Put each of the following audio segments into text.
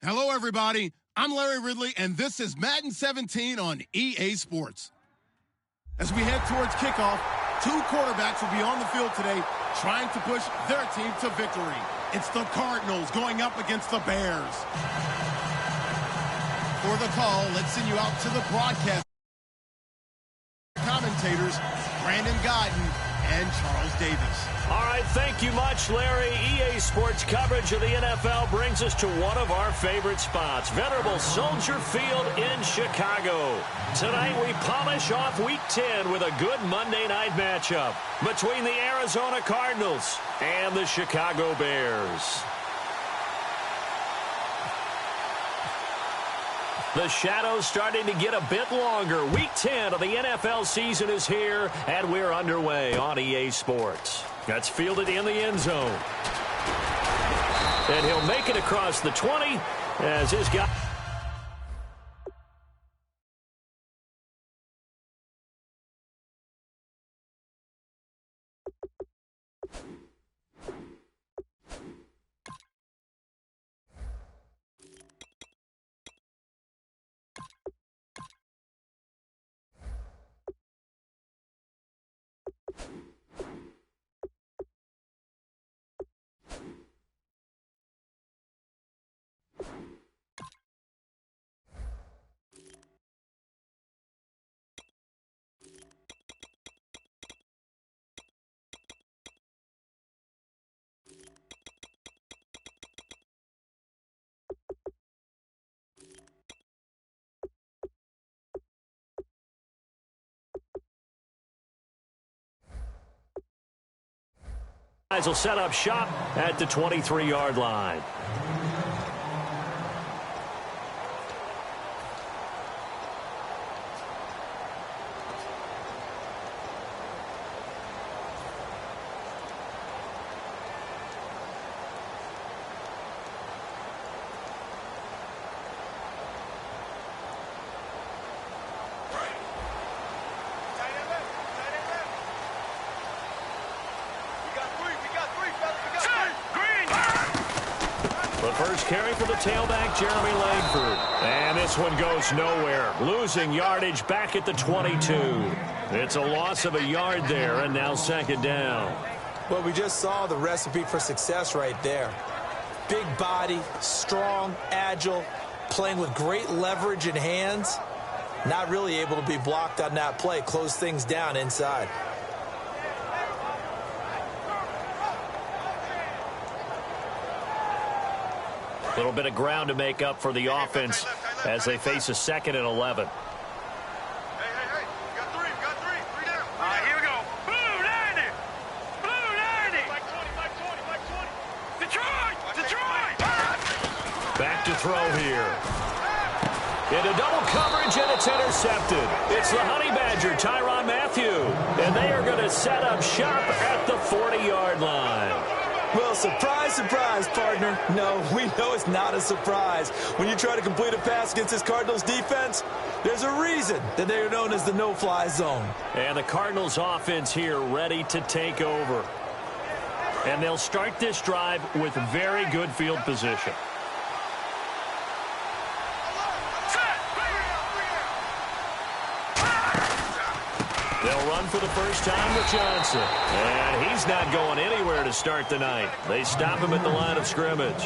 Hello, everybody. I'm Larry Ridley, and this is Madden 17 on EA Sports. As we head towards kickoff, two quarterbacks will be on the field today trying to push their team to victory. It's the Cardinals going up against the Bears. For the call, let's send you out to the broadcast commentators, Brandon Guyton and Charles Davis. All right, thank you much, Larry. EA Sports coverage of the NFL brings us to one of our favorite spots, venerable Soldier Field in Chicago. Tonight we polish off Week 10 with a good Monday night matchup between the Arizona Cardinals and the Chicago Bears. The shadow's starting to get a bit longer. Week 10 of the NFL season is here, and we're underway on EA Sports. That's fielded in the end zone. And he'll make it across the 20 as his guy... will set up shop at the 23-yard line. First carry for the tailback, Jeremy Langford. And this one goes nowhere. Losing yardage back at the 22. It's a loss of a yard there, and now second down. Well, we just saw the recipe for success right there. Big body, strong, agile, playing with great leverage in hands. Not really able to be blocked on that play. Close things down inside. A little bit of ground to make up for the offense as they face a 2nd and 11. Hey, we got three. Three down. All right, here we go. Blue 90. Blue 90. Like 20. Detroit. Back to throw here. Into double coverage, and it's intercepted. It's the Honey Badger, Tyrann Mathieu. And they are going to set up shop at the 40-yard line. Well, surprise, surprise, partner. No, we know it's not a surprise. When you try to complete a pass against this Cardinals defense, there's a reason that they are known as the no-fly zone. And the Cardinals offense here ready to take over. And they'll start this drive with very good field position. They'll run for the first time with Johnson. And he's not going anywhere to start the night. They stop him at the line of scrimmage.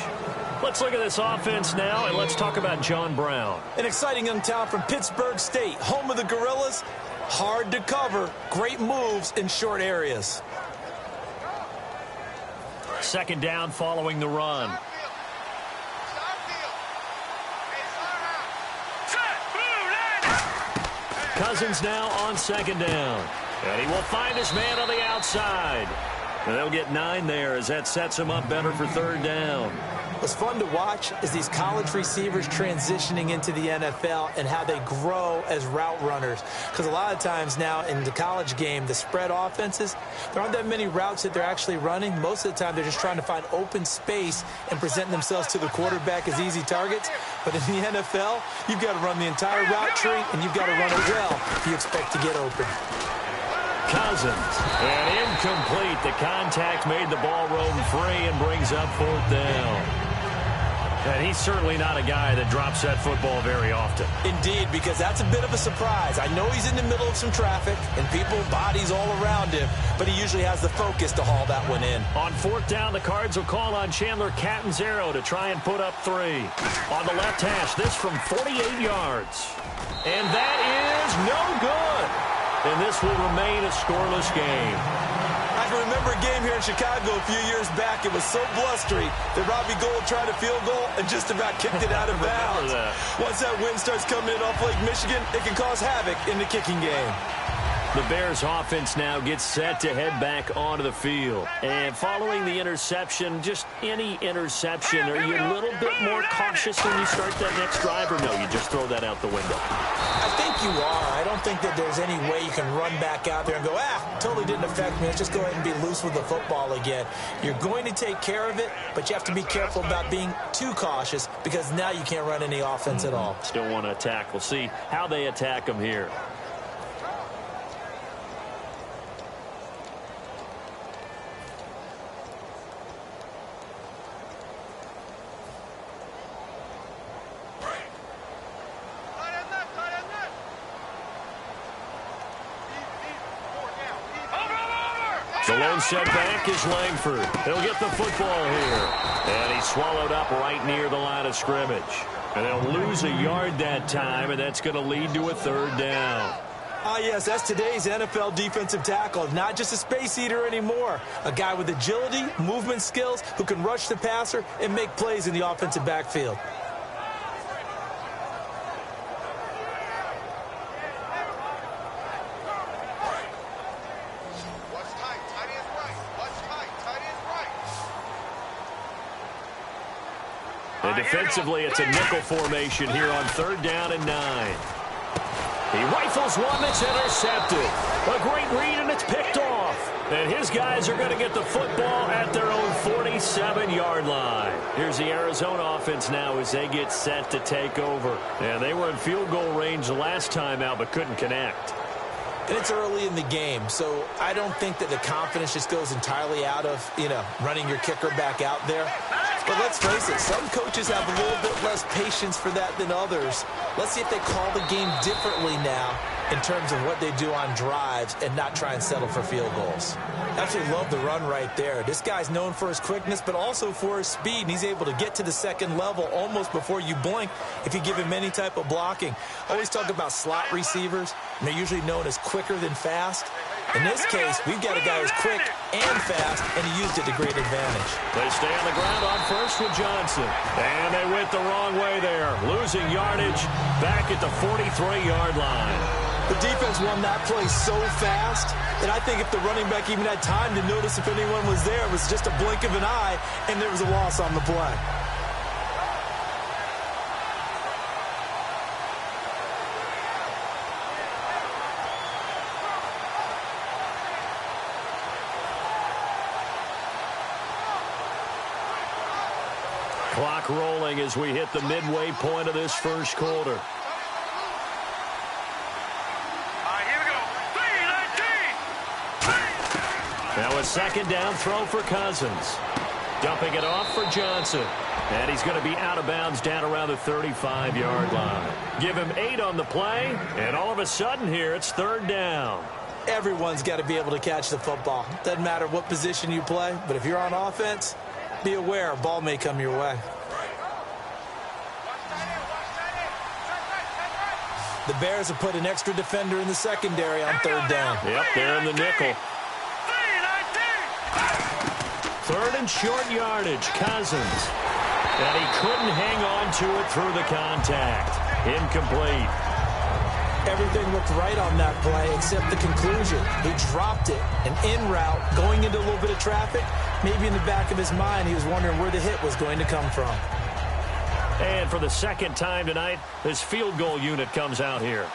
Let's look at this offense now, and let's talk about John Brown. An exciting young talent from Pittsburgh State, home of the Gorillas. Hard to cover, great moves in short areas. Second down following the run. Cousins now on second down. And he will find his man on the outside. And they'll get 9 there as that sets him up better for third down. What's fun to watch is these college receivers transitioning into the NFL and how they grow as route runners. Because a lot of times now in the college game, the spread offenses, there aren't that many routes that they're actually running. Most of the time, they're just trying to find open space and present themselves to the quarterback as easy targets. But in the NFL, you've got to run the entire route tree, and you've got to run it well if you expect to get open. Cousins, and incomplete. The contact made the ball roam free and brings up fourth down. And he's certainly not a guy that drops that football very often. Indeed, because that's a bit of a surprise. I know he's in the middle of some traffic and people, bodies all around him, but he usually has the focus to haul that one in. On fourth down, the Cards will call on Chandler Catanzaro to try and put up 3. On the left hash, this from 48 yards. And that is no good. And this will remain a scoreless game. I can remember a game here in Chicago a few years back. It was so blustery that Robbie Gould tried a field goal and just about kicked it out of bounds. Once that wind starts coming in off Lake Michigan, it can cause havoc in the kicking game. The Bears offense now gets set to head back onto the field. And following the interception, just any interception, are you a little bit more cautious when you start that next drive, or no, you just throw that out the window? I think you are. I don't think that there's any way you can run back out there and go, totally didn't affect me. Let's just go ahead and be loose with the football again. You're going to take care of it, but you have to be careful about being too cautious because now you can't run any offense at all. Still want to attack. We'll see how they attack them here. The lone setback is Langford. He'll get the football here. And he's swallowed up right near the line of scrimmage. And they'll lose a yard that time, and that's going to lead to a 3rd down. Yes, that's today's NFL defensive tackle. Not just a space eater anymore. A guy with agility, movement skills, who can rush the passer and make plays in the offensive backfield. And defensively, it's a nickel formation here on 3rd down and 9. He rifles one that's intercepted. A great read, and it's picked off. And his guys are going to get the football at their own 47-yard line. Here's the Arizona offense now as they get set to take over. And they were in field goal range the last time out but couldn't connect. And it's early in the game, so I don't think that the confidence just goes entirely out of, running your kicker back out there. But let's face it, some coaches have a little bit less patience for that than others. Let's see if they call the game differently now in terms of what they do on drives and not try and settle for field goals. Absolutely love the run right there. This guy's known for his quickness, but also for his speed, and he's able to get to the second level almost before you blink if you give him any type of blocking. Always talk about slot receivers, and they're usually known as quicker than fast. In this case, we've got a guy who's quick and fast, and he used it to great advantage. They stay on the ground on first with Johnson. And they went the wrong way there, losing yardage back at the 43-yard line. The defense won that play so fast that I think if the running back even had time to notice if anyone was there, it was just a blink of an eye, and there was a loss on the play. Clock rolling as we hit the midway point of this first quarter. Here we go. 3-19. Now a 2nd down throw for Cousins. Dumping it off for Johnson. And he's going to be out of bounds down around the 35-yard line. Give him 8 on the play, and all of a sudden here it's 3rd down. Everyone's got to be able to catch the football. Doesn't matter what position you play, but if you're on offense, be aware a ball may come your way. The Bears have put an extra defender in the secondary on 3rd down. Yep, they're in the nickel. 3rd and short yardage, Cousins. And he couldn't hang on to it through the contact. Incomplete. Everything looked right on that play except the conclusion. He dropped it, an en route, going into a little bit of traffic. Maybe in the back of his mind, he was wondering where the hit was going to come from. And for the 2nd time tonight, this field goal unit comes out here.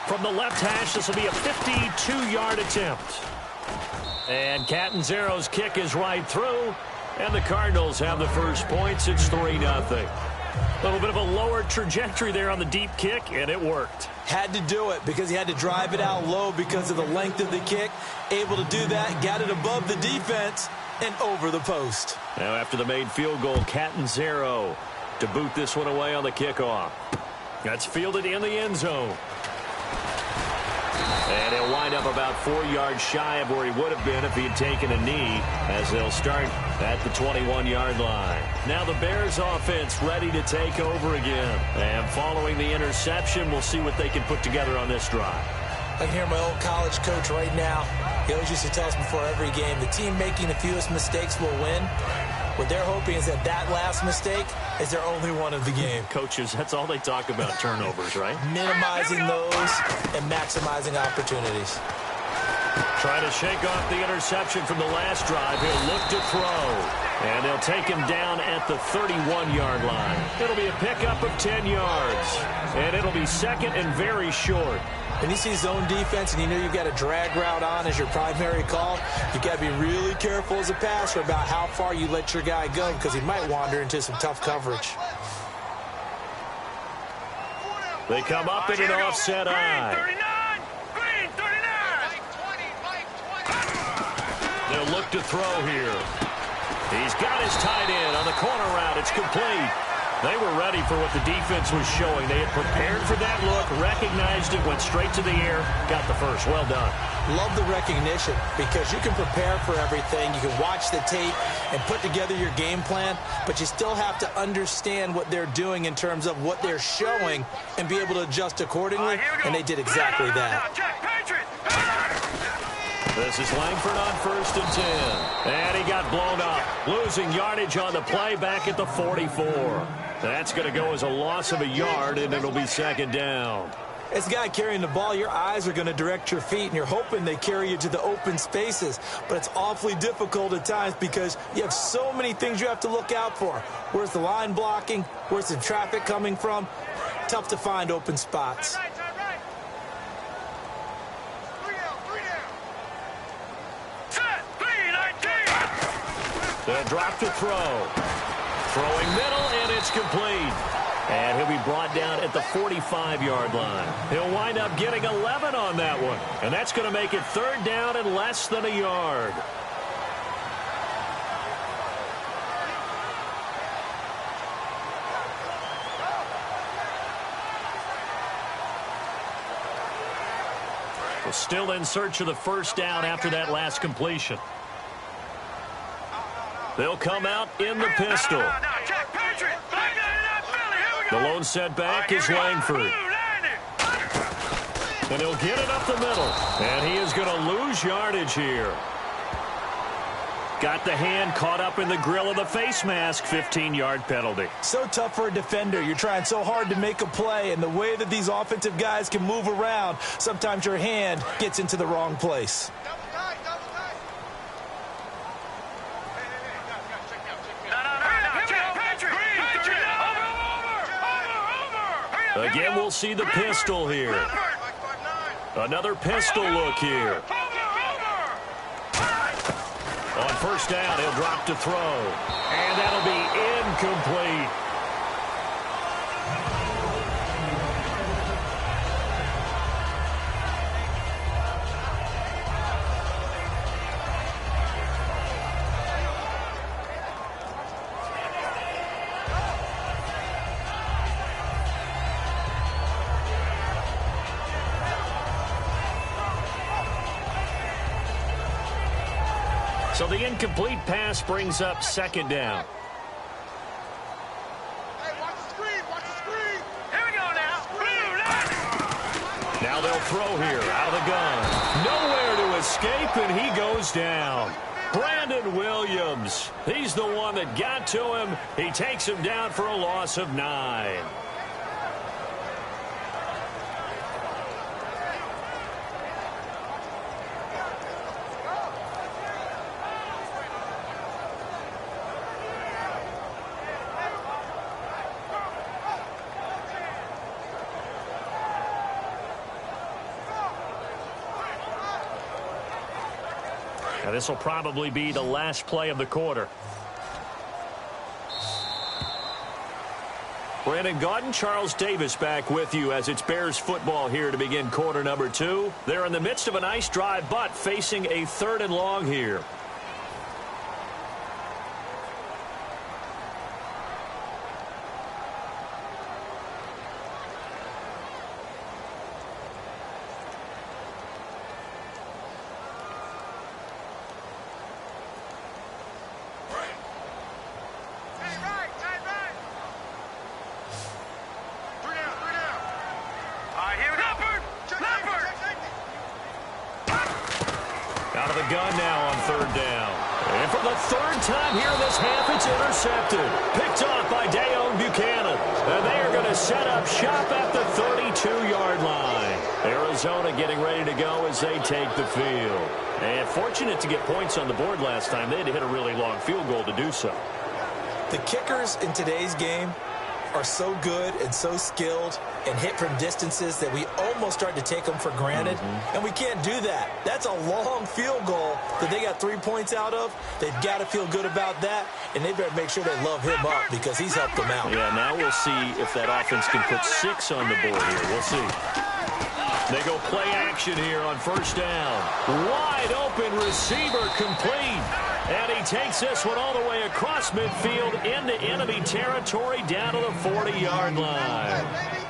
From the left hash, this will be a 52-yard attempt. And Catanzaro's kick is right through. And the Cardinals have the first points. It's 3-0. A little bit of a lower trajectory there on the deep kick, and it worked. Had to do it because he had to drive it out low because of the length of the kick. Able to do that, got it above the defense and over the post. Now after the made field goal, Catanzaro to boot this one away on the kickoff. That's fielded in the end zone. And he'll wind up about 4 yards shy of where he would have been if he had taken a knee, as they'll start at the 21-yard line. Now the Bears offense ready to take over again. And following the interception, we'll see what they can put together on this drive. I can hear my old college coach right now. He always used to tell us before every game, the team making the fewest mistakes will win. What they're hoping is that last mistake is their only one of the game. Coaches, that's all they talk about, turnovers, right? Minimizing those and maximizing opportunities. Trying to shake off the interception from the last drive. He'll look to throw. And they'll take him down at the 31-yard line. It'll be a pickup of 10 yards. And it'll be second and very short. When you see zone defense and you know you've got a drag route on as your primary call, you've got to be really careful as a passer about how far you let your guy go because he might wander into some tough coverage. They come up in an offset eye. Green 39. They'll look to throw here. He's got his tight end on the corner route. It's complete. They were ready for what the defense was showing. They had prepared for that look, recognized it, went straight to the air, got the first. Well done. Love the recognition because you can prepare for everything. You can watch the tape and put together your game plan, but you still have to understand what they're doing in terms of what they're showing and be able to adjust accordingly, and they did exactly that. This is Langford on 1st and 10. And he got blown up. Losing yardage on the play back at the 44. That's going to go as a loss of a yard, and it'll be second down. As a guy carrying the ball, your eyes are going to direct your feet, and you're hoping they carry you to the open spaces. But it's awfully difficult at times because you have so many things you have to look out for. Where's the line blocking? Where's the traffic coming from? Tough to find open spots. They'll drop to throw. Throwing middle, and it's complete. And he'll be brought down at the 45-yard line. He'll wind up getting 11 on that one. And that's going to make it third down and less than a yard. We're still in search of the first down after that last completion. They'll come out in the pistol. The lone setback is Langford. And he'll get it up the middle. And he is going to lose yardage here. Got the hand caught up in the grill of the face mask. 15-yard penalty. So tough for a defender. You're trying so hard to make a play, and the way that these offensive guys can move around, sometimes your hand gets into the wrong place. Again, we'll see the pistol here. Another pistol look here. On first down, he'll drop to throw. And that'll be incomplete. So the incomplete pass brings up second down. Hey, watch the screen, watch the screen. Here we go now. Now they'll throw here out of the gun. Nowhere to escape, and he goes down. Brandon Williams. He's the one that got to him. He takes him down for a loss of 9. Now this will probably be the last play of the quarter. Brandon Gaudin, Charles Davis back with you as it's Bears football here to begin quarter number 2. They're in the midst of a nice drive, but facing a 3rd and long here. the gun now on third down. And for the third time here in this half, it's intercepted. Picked off by Buchanan. And they are going to set up shop at the 32-yard line. Arizona getting ready to go as they take the field. And fortunate to get points on the board last time. They had to hit a really long field goal to do so. The kickers in today's game are so good and so skilled and hit from distances that we almost start to take them for granted. And we can't do that. That's a long field goal that they got 3 points out of. They've got to feel good about that, and they better make sure they love him up because he's helped them out. Yeah, now we'll see if that offense can put 6 on the board here. We'll see. They go play action here on first down. Wide open receiver complete. And he takes this one all the way across midfield into enemy territory down to the 40-yard line.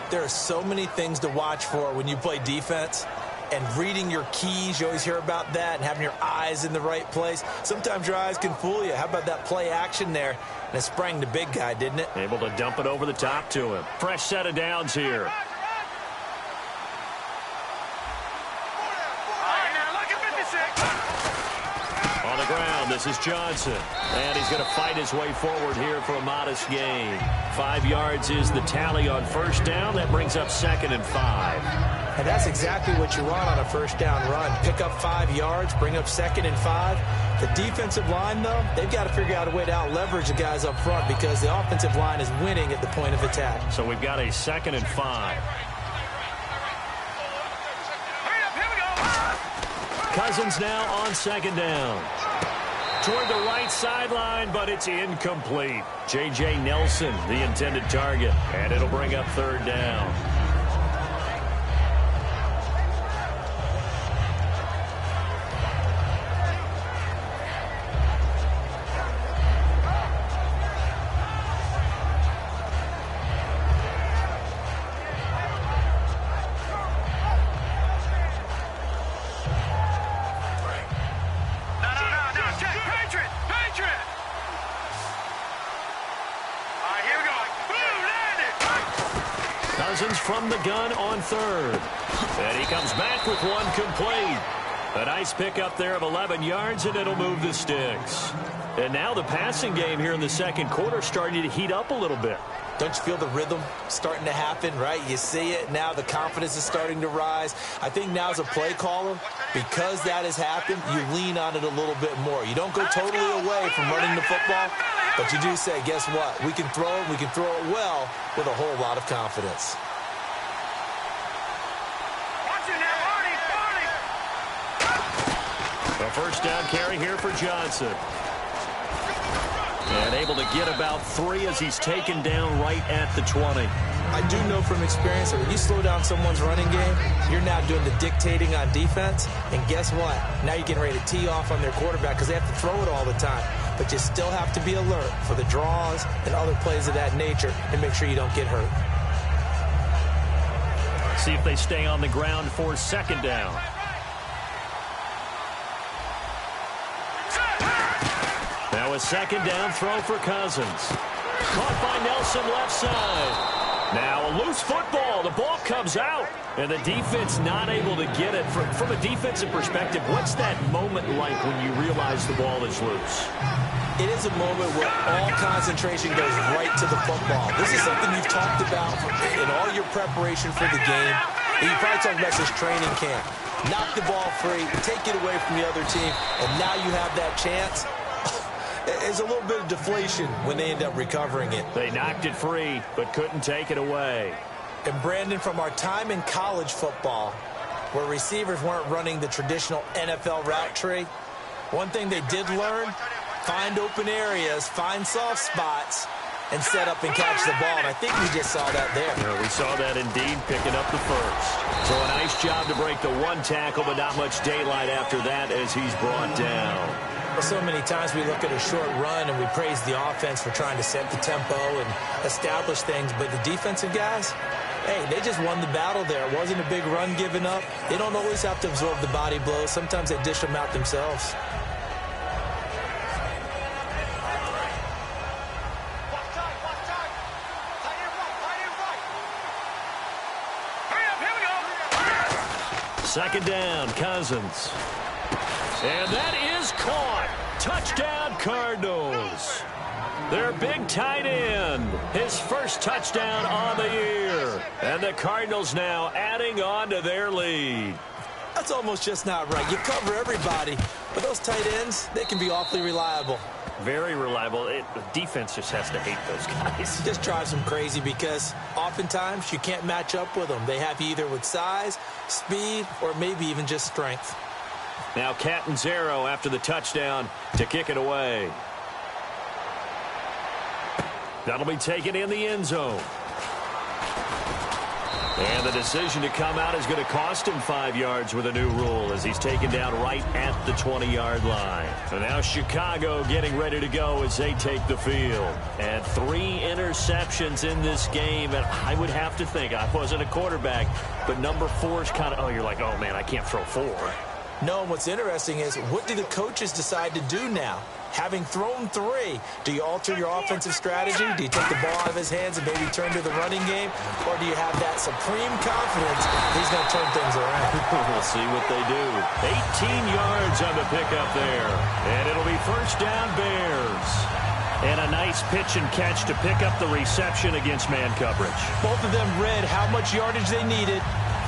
There are so many things to watch for when you play defense. And reading your keys, you always hear about that, and having your eyes in the right place. Sometimes your eyes can fool you. How about that play action there? And it sprang the big guy, didn't it? Able to dump it over the top to him. Fresh set of downs here. On the ground, this is Johnson. And he's going to fight his way forward here for a modest gain. 5 yards is the tally on first down. That brings up 2nd and 5. And that's exactly what you want on a first down run. Pick up 5 yards, bring up 2nd and 5. The defensive line, though, they've got to figure out a way to out-leverage the guys up front because the offensive line is winning at the point of attack. So we've got a 2nd and 5. Cousins now on 2nd down. Toward the right sideline, but it's incomplete. J.J. Nelson, the intended target, and it'll bring up 3rd down. Cousins from the gun on 3rd. And he comes back with one complete. A nice pickup there of 11 yards, and it'll move the sticks. And now the passing game here in the second quarter starting to heat up a little bit. Don't you feel the rhythm starting to happen, right? You see it now. The confidence is starting to rise. I think now as a play caller, because that has happened, you lean on it a little bit more. You don't go totally away from running the football, but you do say, guess what? We can throw it. We can throw it well with a whole lot of confidence. A first down carry here for Johnson. And able to get about 3 as he's taken down right at the 20. I do know from experience that when you slow down someone's running game, you're now doing the dictating on defense. And guess what? Now you're getting ready to tee off on their quarterback because they have to throw it all the time. But you still have to be alert for the draws and other plays of that nature and make sure you don't get hurt. See if they stay on the ground for 2nd down. Now a 2nd down throw for Cousins. Caught by Nelson left side. Now a loose football. The ball comes out. And the defense not able to get it. From a defensive perspective, what's that moment like when you realize the ball is loose? It is a moment where all concentration goes right to the football. This is something you've talked about in all your preparation for the game. And you probably talked about this training camp. Knock the ball free, take it away from the other team, and now you have that chance. It's a little bit of deflation when they end up recovering it. They knocked it free, but couldn't take it away. And Brandon, from our time in college football, where receivers weren't running the traditional NFL route tree, one thing they did learn, find open areas, find soft spots, and set up and catch the ball. And I think we just saw that there. Yeah, we saw that indeed, picking up the first. So a nice job to break the one tackle, but not much daylight after that as he's brought down. So many times we look at a short run and we praise the offense for trying to set the tempo and establish things, but the defensive guys, hey, they just won the battle there. It wasn't a big run given up. They don't always have to absorb the body blows. Sometimes they dish them out themselves. Second down, Cousins. And that is caught. Touchdown, Cardinals. Their big tight end, his first touchdown on the year. And the Cardinals now adding on to their lead. That's almost just not right. You cover everybody, but those tight ends, they can be awfully reliable. Very reliable. The defense just has to hate those guys. It just drives them crazy because oftentimes you can't match up with them. They have you either with size, speed, or maybe even just strength. Now Catanzaro after the touchdown to kick it away. That'll be taken in the end zone. And the decision to come out is going to cost him 5 yards with a new rule as he's taken down right at the 20-yard line. So now Chicago getting ready to go as they take the field. And 3 interceptions in this game. And I would have to think, I wasn't a quarterback, but number 4 is kind of, oh, you're like, oh, man, I can't throw 4. No, and what's interesting is what do the coaches decide to do now? Having thrown 3, do you alter your offensive strategy? Do you take the ball out of his hands and maybe turn to the running game? Or do you have that supreme confidence he's going to turn things around? We'll see what they do. 18 yards on the pickup there. And it'll be first down Bears. And a nice pitch and catch to pick up the reception against man coverage. Both of them read how much yardage they needed,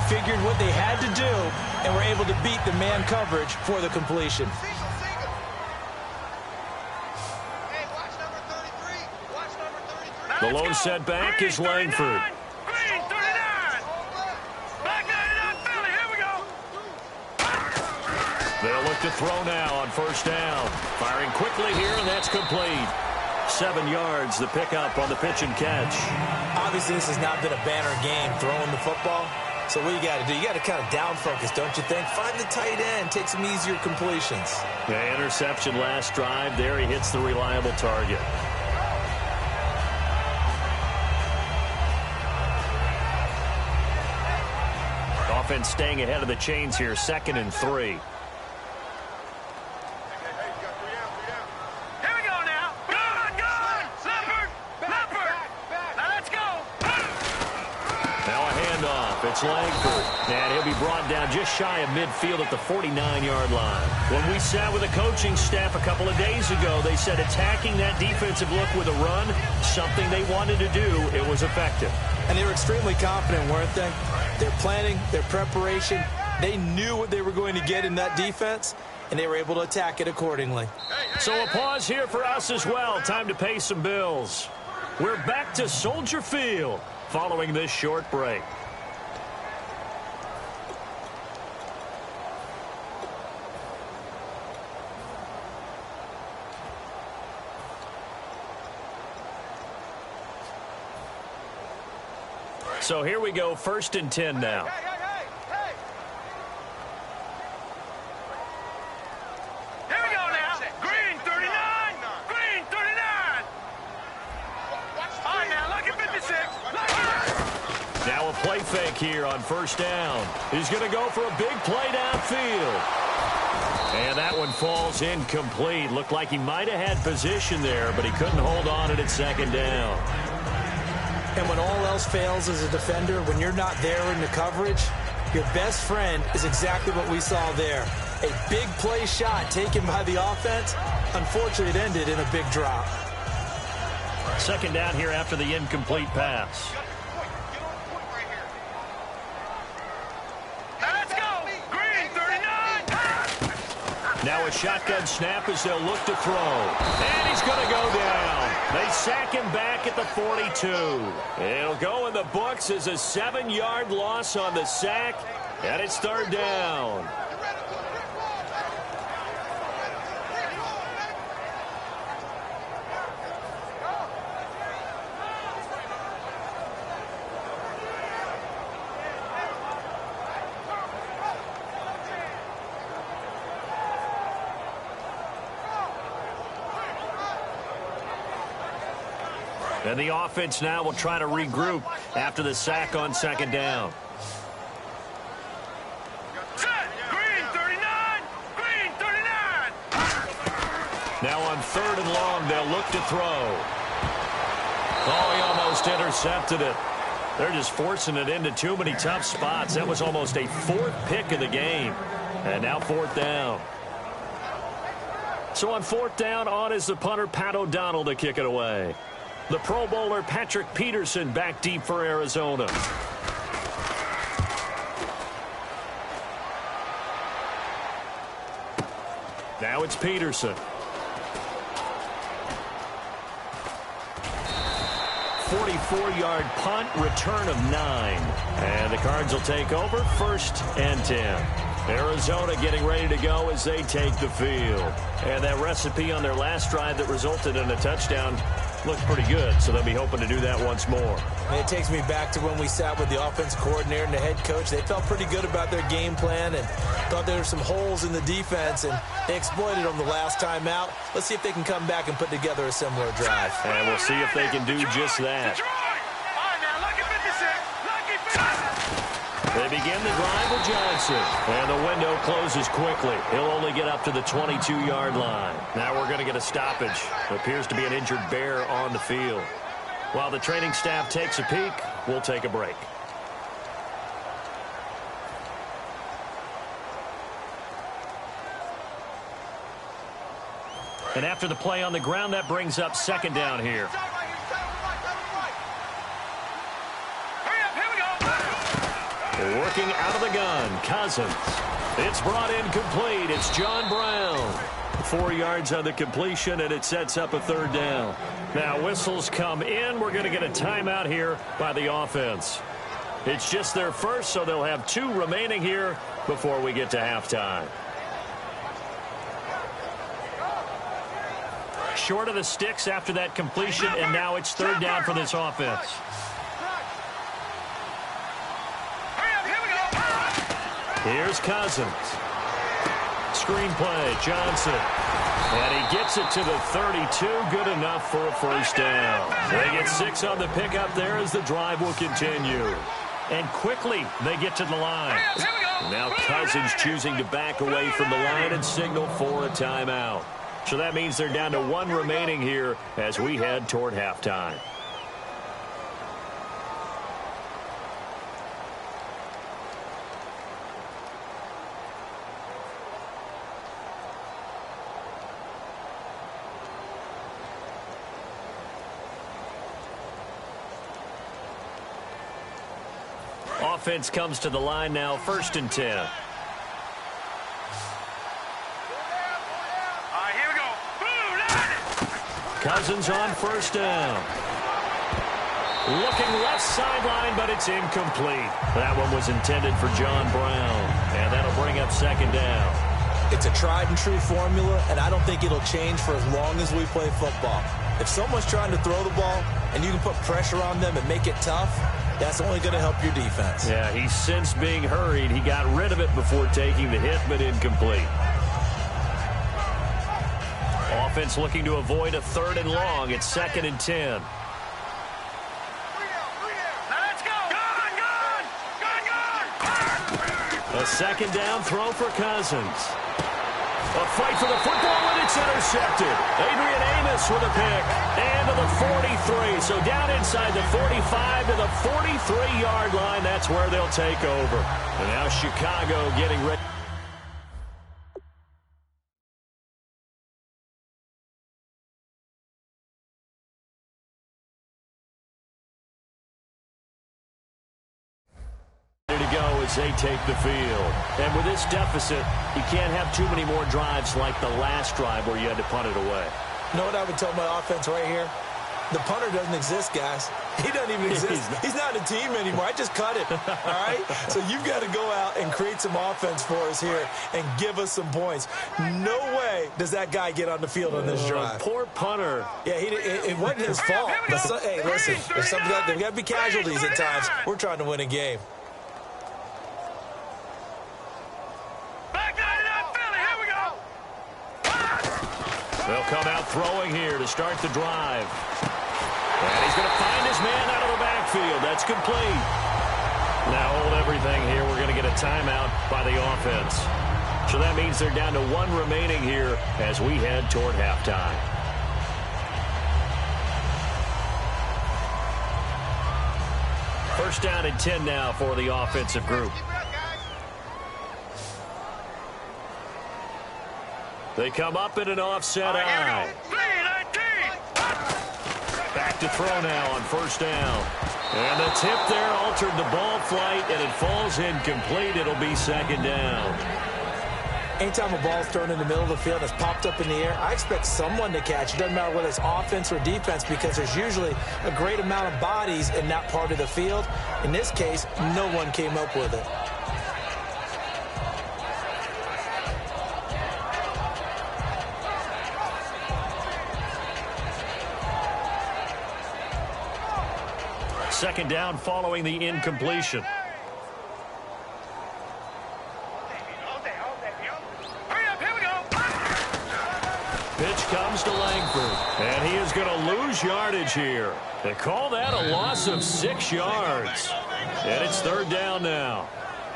figured what they had to do, and were able to beat the man coverage for the completion. The lone setback is Langford. Green, 39. Back 99, Philly, here we go. They'll look to throw now on first down. Firing quickly here, and that's complete. 7 yards, the pickup on the pitch and catch. Obviously, this has not been a banner game throwing the football. So what you got to do, you got to kind of down focus, don't you think? Find the tight end, take some easier completions. The interception last drive. There he hits the reliable target. Offense staying ahead of the chains here, 2nd and 3. Here we go now. Good. Leopard. Now let's go. Now a handoff. It's Langford. And he'll be brought down just shy of midfield at the 49-yard line. When we sat with the coaching staff a couple of days ago, they said attacking that defensive look with a run, something they wanted to do, it was effective. And they were extremely confident, weren't they? Their planning, their preparation, they knew what they were going to get in that defense, and they were able to attack it accordingly. So a pause here for us as well. Time to pay some bills. We're back to Soldier Field following this short break. So here we go, 1st and 10 now. Hey. Here we go now. Green, 39. Green, 39. All right, now, look at 56. Look. Now a play fake here on first down. He's going to go for a big play downfield. And that one falls incomplete. Looked like he might have had position there, but he couldn't hold on at 2nd down. And when all else fails as a defender, when you're not there in the coverage, your best friend is exactly what we saw there. A big play shot taken by the offense. Unfortunately, it ended in a big drop. 2nd down here after the incomplete pass. Let's go. Green, 39. Now a shotgun snap as they'll look to throw. And he's going to go down. They sack him back at the 42. It'll go in the books as a 7-yard loss on the sack, and it's 3rd down. And the offense now will try to regroup after the sack on 2nd down. Set. Green, 39. Green, 39. Now on 3rd and long, they'll look to throw. Oh, he almost intercepted it. They're just forcing it into too many tough spots. That was almost a 4th pick of the game. And now 4th down. So on fourth down, on is the punter, Pat O'Donnell, to kick it away. The Pro Bowler, Patrick Peterson, back deep for Arizona. Now it's Peterson. 44-yard punt, return of 9. And the Cards will take over, 1st and 10. Arizona getting ready to go as they take the field. And that recipe on their last drive that resulted in a touchdown looked pretty good, so they'll be hoping to do that once more. And it takes me back to when we sat with the offensive coordinator and the head coach. They felt pretty good about their game plan and thought there were some holes in the defense, and they exploited them the last time out. Let's see if they can come back and put together a similar drive. And we'll see if they can do just that. They begin the drive with Johnson. And the window closes quickly. He'll only get up to the 22-yard line. Now we're going to get a stoppage. It appears to be an injured bear on the field. While the training staff takes a peek, we'll take a break. And after the play on the ground, that brings up 2nd down here. Working out of the gun, Cousins. It's brought in complete. It's John Brown. 4 yards on the completion, and it sets up a 3rd down. Now whistles come in. We're going to get a timeout here by the offense. It's just their first, so they'll have 2 remaining here before we get to halftime. Short of the sticks after that completion, and now it's 3rd down for this offense. Here's Cousins. Screenplay, Johnson. And he gets it to the 32. Good enough for a 1st down. They get 6 on the pickup there as the drive will continue. And quickly they get to the line. Now Cousins choosing to back away from the line and signal for a timeout. So that means they're down to 1 remaining here as we head toward halftime. Offense comes to the line now, 1st and 10. All right, here we go. Boom, Cousins on 1st down. Looking left sideline, but it's incomplete. That one was intended for John Brown, and that'll bring up 2nd down. It's a tried-and-true formula, and I don't think it'll change for as long as we play football. If someone's trying to throw the ball and you can put pressure on them and make it tough, that's only going to help your defense. Yeah, he's since being hurried. He got rid of it before taking the hit, but incomplete. Offense looking to avoid a 3rd and long. It's 2nd and 10. let's go. Gun. A 2nd down throw for Cousins. A fight for the football, and it's intercepted. Adrian Amos with a pick. And to the 43. So down inside the 45 to the 43-yard line. That's where they'll take over. And now Chicago getting ready. To go as they take the field. And with this deficit, you can't have too many more drives like the last drive where you had to punt it away. You know what I would tell my offense right here? The punter doesn't exist, guys. He doesn't even exist. He's not a team anymore. I just cut it, all right? So you've got to go out and create some offense for us here and give us some points. No way does that guy get on the field on this drive. Poor punter. Yeah, it wasn't his fault. But hey, listen, there's got to be casualties at times. We're trying to win a game. They'll come out throwing here to start the drive. And he's going to find his man out of the backfield. That's complete. Now hold everything here. We're going to get a timeout by the offense. So that means they're down to 1 remaining here as we head toward halftime. First down and 10 now for the offensive group. They come up in an offset eye. Back to throw now on first down. And the tip there altered the ball flight, and it falls incomplete. It'll be second down. Anytime a ball's thrown in the middle of the field, it's popped up in the air, I expect someone to catch. It doesn't matter whether it's offense or defense, because there's usually a great amount of bodies in that part of the field. In this case, no one came up with it. Second down following the incompletion. Pitch comes to Langford, and he is going to lose yardage here. They call that a loss of 6 yards. And it's third down now.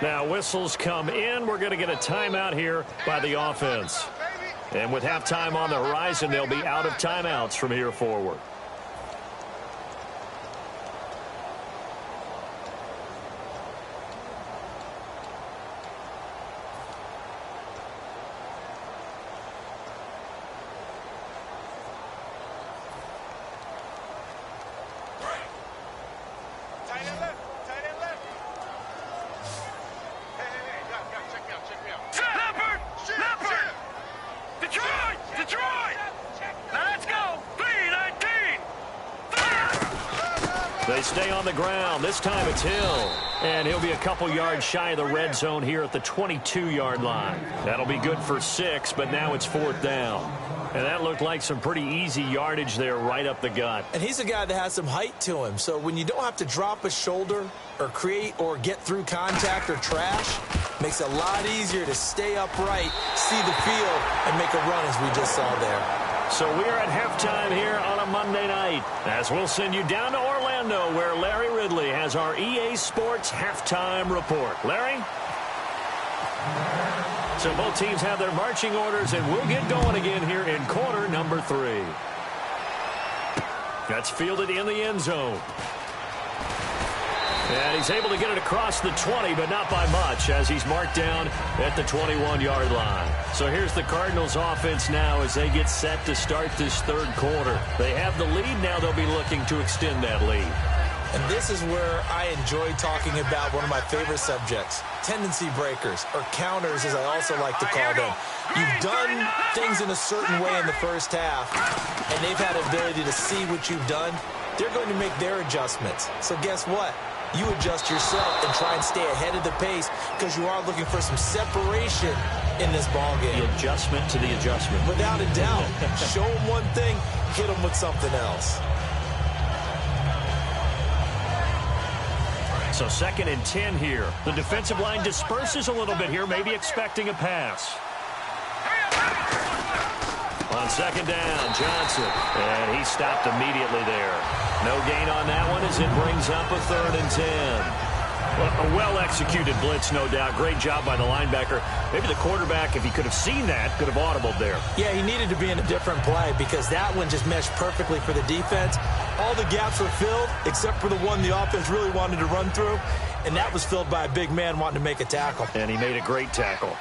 Now whistles come in. We're going to get a timeout here by the offense. And with halftime on the horizon, they'll be out of timeouts from here forward. They stay on the ground. This time it's Hill. And he'll be a couple yards shy of the red zone here at the 22-yard line. That'll be good for 6, but now it's fourth down. And that looked like some pretty easy yardage there right up the gut. And he's a guy that has some height to him. So when you don't have to drop a shoulder or create or get through contact or trash, makes it a lot easier to stay upright, see the field, and make a run as we just saw there. So we're at halftime here on a Monday night, as we'll send you down to Orlando, where Larry Ridley has our EA Sports halftime report. Larry? So both teams have their marching orders, and we'll get going again here in quarter number 3. That's fielded in the end zone. And he's able to get it across the 20, but not by much, as he's marked down at the 21-yard line. So here's the Cardinals offense now as they get set to start this third quarter. They have the lead. Now they'll be looking to extend that lead. And this is where I enjoy talking about one of my favorite subjects, tendency breakers, or counters as I also like to call them. You've done things in a certain way in the first half, and they've had the ability to see what you've done. They're going to make their adjustments. So guess what? You adjust yourself and try and stay ahead of the pace, because you are looking for some separation in this ball game. The adjustment to the adjustment. Without a doubt. Show them one thing, hit them with something else. So 2nd and 10 here. The defensive line disperses a little bit here, maybe expecting a pass. On 2nd down, Johnson. And he stopped immediately there. No gain on that one as it brings up a 3rd and 10. Well, a well-executed blitz, no doubt. Great job by the linebacker. Maybe the quarterback, if he could have seen that, could have audibled there. Yeah, he needed to be in a different play, because that one just meshed perfectly for the defense. All the gaps were filled except for the one the offense really wanted to run through, and that was filled by a big man wanting to make a tackle. And he made a great tackle.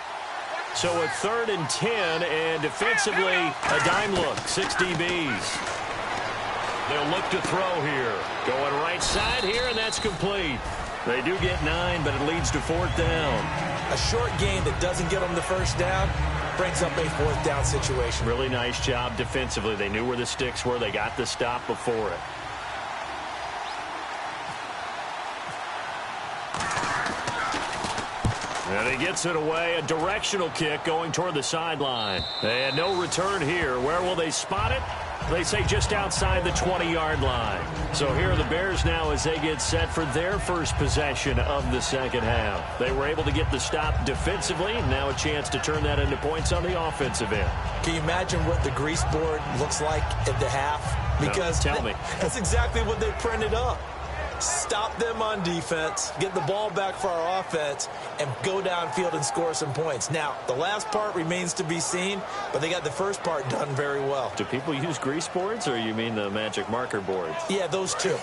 So a 3rd and 10, and defensively, a dime look, 6 DBs. They'll look to throw here. Going right side here, and that's complete. They do get 9, but it leads to 4th down. A short gain that doesn't get them the first down brings up a 4th down situation. Really nice job defensively. They knew where the sticks were. They got the stop before it. And he gets it away. A directional kick going toward the sideline. And no return here. Where will they spot it? They say just outside the 20-yard line. So here are the Bears now as they get set for their first possession of the second half. They were able to get the stop defensively. Now a chance to turn that into points on the offensive end. Can you imagine what the grease board looks like at the half? Because no, tell me. That's exactly what they printed up. Stop them on defense, get the ball back for our offense, and go downfield and score some points. Now, the last part remains to be seen, but they got the first part done very well. Do people use grease boards, or you mean the magic marker boards? Yeah, those two.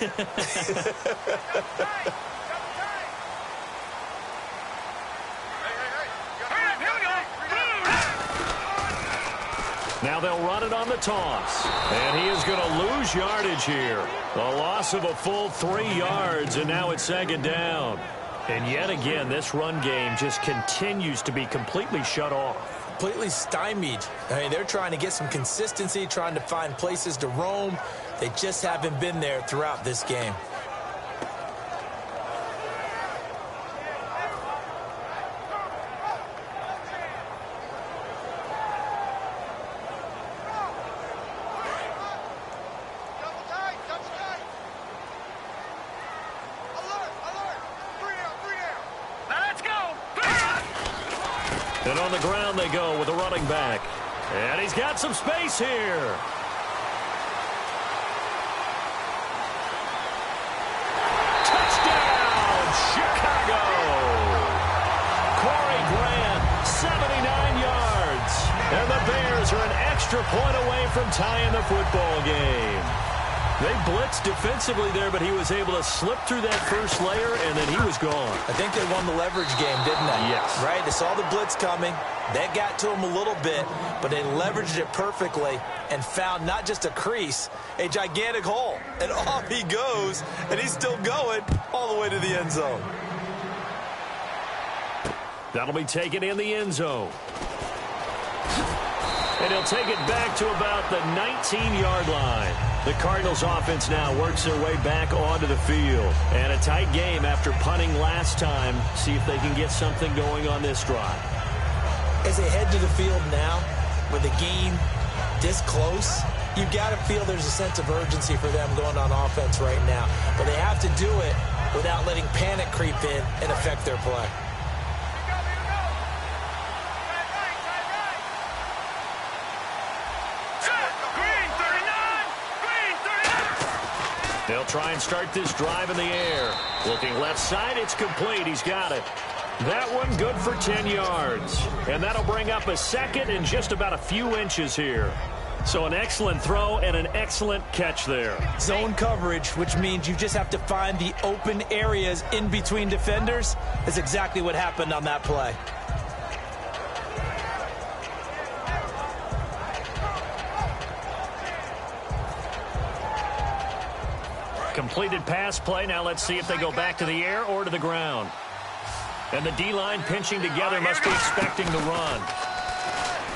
Now they'll run it on the toss. And he is going to lose yardage here. A loss of a full 3 yards, and now it's second down. And yet again, this run game just continues to be completely shut off. Completely stymied. I mean, they're trying to get some consistency, trying to find places to roam. They just haven't been there throughout this game. And on the ground they go with a running back. And he's got some space here. Touchdown, Chicago! Corey Grant, 79 yards. And the Bears are an extra point away from tying the football game. They blitzed defensively there, but he was able to slip through that first layer, and then he was gone. I think they won the leverage game, didn't they? Yes. Right? They saw the blitz coming. That got to him a little bit, but they leveraged it perfectly and found not just a crease, a gigantic hole. And off he goes, and he's still going all the way to the end zone. That'll be taken in the end zone. And he'll take it back to about the 19-yard line. The Cardinals offense now works their way back onto the field. And a tight game after punting last time. See if they can get something going on this drive. As they head to the field now, with the game this close, you've got to feel there's a sense of urgency for them going on offense right now. But they have to do it without letting panic creep in and affect their play. They'll try and start this drive in the air. Looking left side, it's complete. He's got it. That one good for 10 yards. And that'll bring up a second and just about a few inches here. So an excellent throw and an excellent catch there. Zone coverage, which means you just have to find the open areas in between defenders. That's exactly what happened on that play. Completed pass play. Now let's see if they go back to the air or to the ground. And the D-line pinching together must be expecting the run.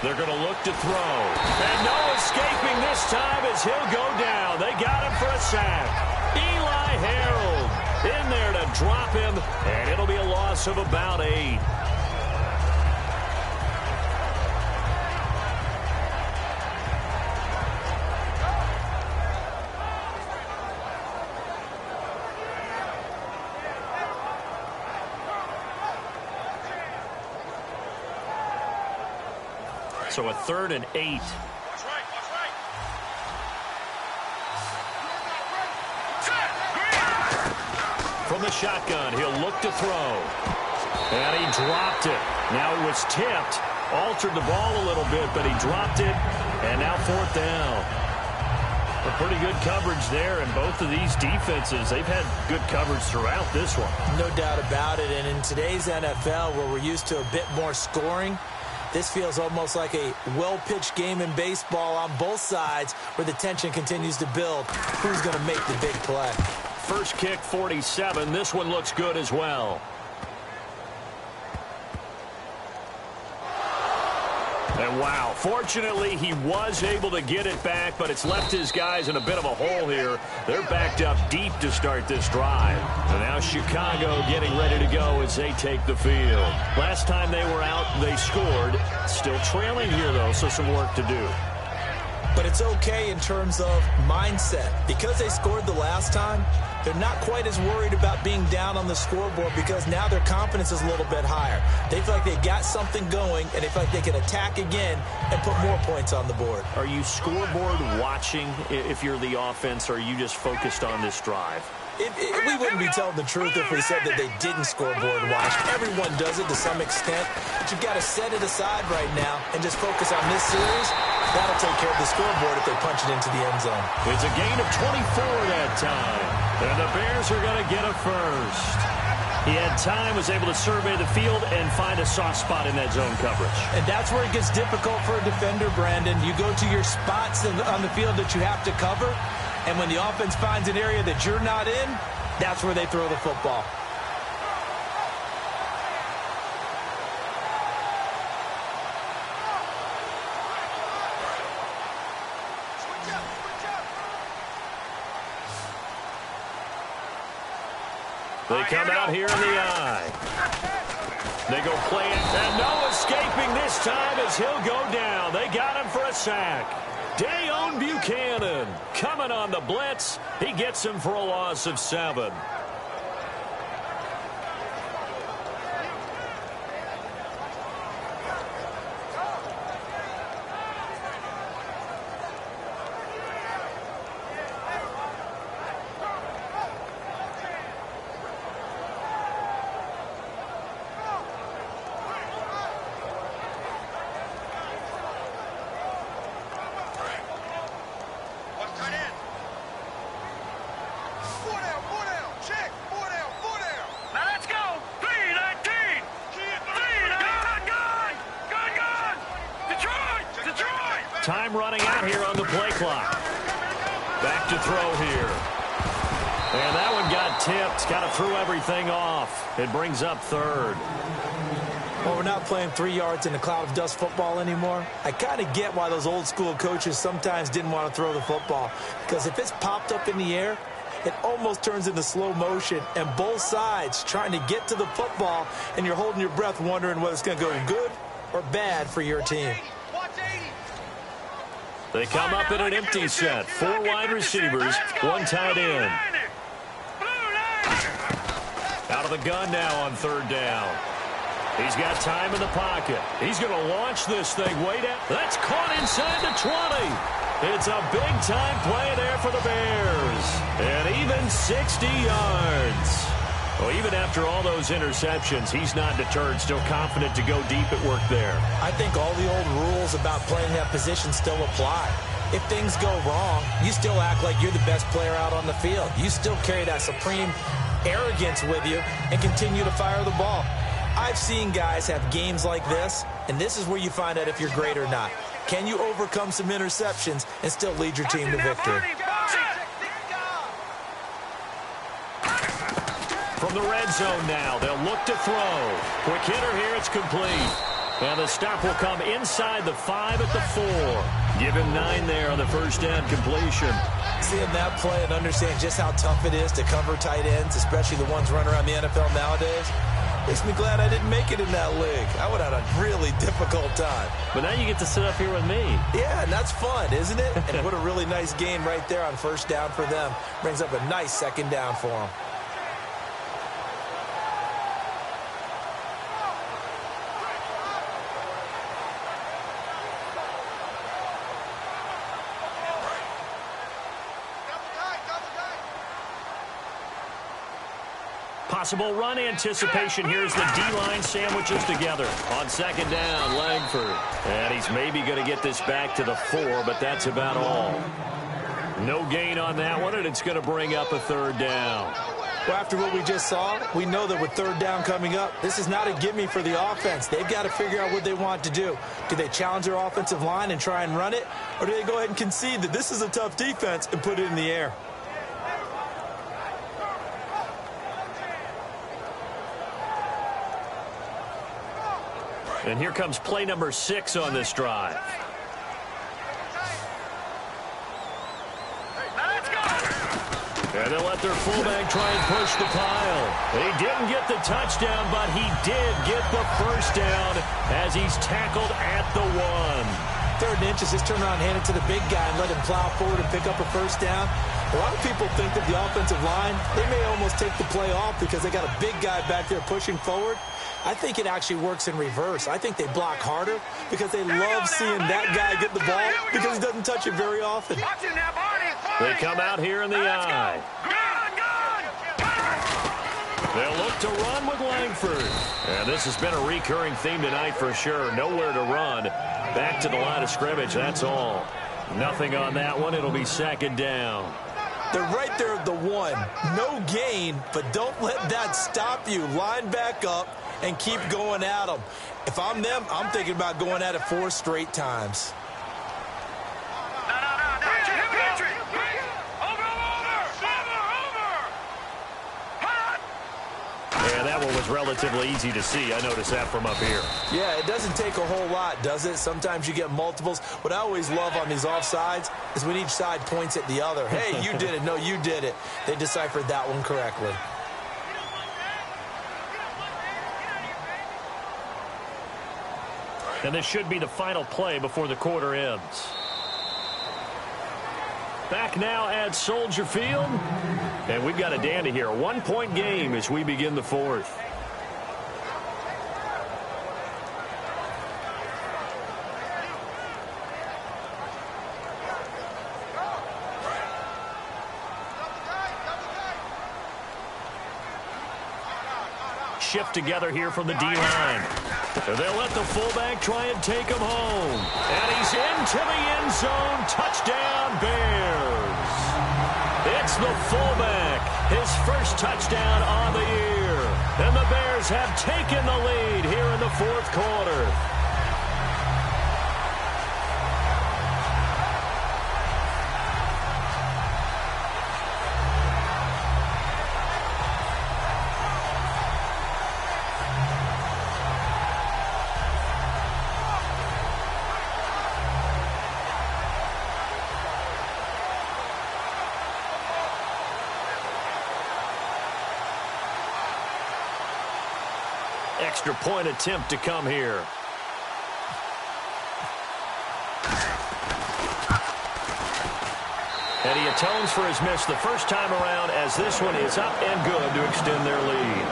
They're going to look to throw. And no escaping this time as he'll go down. They got him for a sack. Eli Harold in there to drop him, and it'll be a loss of about 8. So a 3rd and 8. From the shotgun, he'll look to throw. And he dropped it. Now it was tipped. Altered the ball a little bit, but he dropped it. And now 4th down. A pretty good coverage there, and both of these defenses, they've had good coverage throughout this one. No doubt about it. And in today's NFL, where we're used to a bit more scoring, this feels almost like a well-pitched game in baseball on both sides where the tension continues to build. Who's going to make the big play? First kick, 47. This one looks good as well. And wow, fortunately he was able to get it back, but it's left his guys in a bit of a hole here. They're backed up deep to start this drive. And now Chicago getting ready to go as they take the field. Last time they were out, they scored. Still trailing here, though, so some work to do. But it's okay in terms of mindset. Because they scored the last time, they're not quite as worried about being down on the scoreboard because now their confidence is a little bit higher. They feel like they got something going, and they feel like they can attack again and put more points on the board. Are you scoreboard watching if you're the offense, or are you just focused on this drive? We wouldn't be telling the truth if we said that they didn't scoreboard watch. Everyone does it to some extent. But you've got to set it aside right now and just focus on this series. That'll take care of the scoreboard if they punch it into the end zone. It's a gain of 24 that time. And the Bears are going to get a first. He had time, was able to survey the field and find a soft spot in that zone coverage. And that's where it gets difficult for a defender, Brandon. You go to your spots on the field that you have to cover, and when the offense finds an area that you're not in, that's where they throw the football. They come out here in the eye. They go play it, and no escaping this time as he'll go down. They got him for a sack. Dayon Buchanan coming on the blitz. He gets him for a loss of 7. Time running out here on the play clock. Back to throw here. And that one got tipped. Got to throw everything off. It brings up 3rd. Well, we're not playing 3 yards in a cloud of dust football anymore. I kind of get why those old school coaches sometimes didn't want to throw the football. Because if it's popped up in the air, it almost turns into slow motion. And both sides trying to get to the football, and you're holding your breath wondering whether it's going to go good or bad for your team. They come up in an empty set. 4 wide receivers, 1 tight end. Out of the gun now on 3rd down. He's got time in the pocket. He's going to launch this thing way down. That's caught inside the 20. It's a big-time play there for the Bears. And even 60 yards. Well, even after all those interceptions, he's not deterred, still confident to go deep at work there. I think all the old rules about playing that position still apply. If things go wrong, you still act like you're the best player out on the field. You still carry that supreme arrogance with you and continue to fire the ball. I've seen guys have games like this, and this is where you find out if you're great or not. Can you overcome some interceptions and still lead your team to victory? From the red zone now, they'll look to throw. Quick hitter here, it's complete. And the stop will come inside the 5 at the 4. Give him 9 there on the first down completion. Seeing that play and understand just how tough it is to cover tight ends, especially the ones running around the NFL nowadays, makes me glad I didn't make it in that league. I would have had a really difficult time. But now you get to sit up here with me. Yeah, and that's fun, isn't it? And what a really nice gain right there on first down for them. Brings up a nice 2nd down for them. Possible run anticipation. Here's the D-line sandwiches together. On 2nd down, Langford. And he's maybe going to get this back to the 4, but that's about all. No gain on that one, and it's going to bring up a 3rd down. Well, after what we just saw, we know that with 3rd down coming up, this is not a gimme for the offense. They've got to figure out what they want to do. Do they challenge their offensive line and try and run it? Or do they go ahead and concede that this is a tough defense and put it in the air? And here comes play number 6 on this drive. And they'll let their fullback try and push the pile. He didn't get the touchdown, but he did get the first down as he's tackled at the 1. 3rd and inches, just turn around and hand it to the big guy and let him plow forward and pick up a first down. A lot of people think that the offensive line, they may almost take the play off because they got a big guy back there pushing forward. I think it actually works in reverse. I think they block harder because they love seeing that guy get the ball because he doesn't touch it very often. They come out here in the eye. They'll look to run with Langford. And this has been a recurring theme tonight for sure. Nowhere to run. Back to the line of scrimmage, that's all. Nothing on that one. It'll be 2nd down. They're right there at the 1. No gain, but don't let that stop you. Line back up and keep going at them. If I'm them, I'm thinking about going at it 4 straight times. Yeah, that one was relatively easy to see. I noticed that from up here. Yeah, it doesn't take a whole lot, does it? Sometimes you get multiples. What I always love on these offsides is when each side points at the other. Hey, you did it. No, you did it. They deciphered that one correctly. And this should be the final play before the quarter ends. Back now at Soldier Field. And we've got a dandy here. A 1-point game as we begin the 4th. Shift together here from the D-line. They'll let the fullback try and take him home. And he's into the end zone. Touchdown, Bears. It's the fullback. His first touchdown on the year. And the Bears have taken the lead here in the 4th quarter. Extra point attempt to come here. And he atones for his miss the first time around as this one is up and good to extend their lead.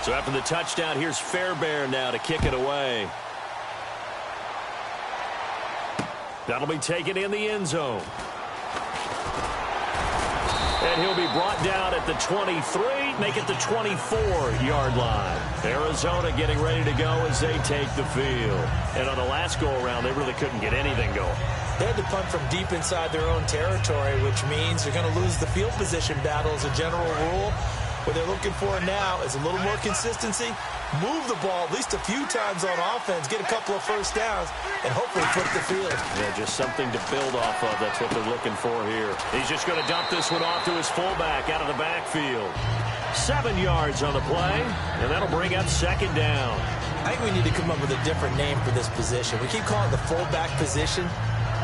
So after the touchdown, here's Fairbairn now to kick it away. That'll be taken in the end zone. And he'll be brought down at the 23, make it the 24-yard line. Arizona getting ready to go as they take the field. And on the last go-around, they really couldn't get anything going. They had to punt from deep inside their own territory, which means you're going to lose the field position battle as a general rule. What they're looking for now is a little more consistency, move the ball at least a few times on offense, get a couple of first downs, and hopefully flip the field. Yeah, just something to build off of. That's what they're looking for here. He's just going to dump this one off to his fullback out of the backfield. 7 yards on the play, and that'll bring up second down. I think we need to come up with a different name for this position. We keep calling it the fullback position.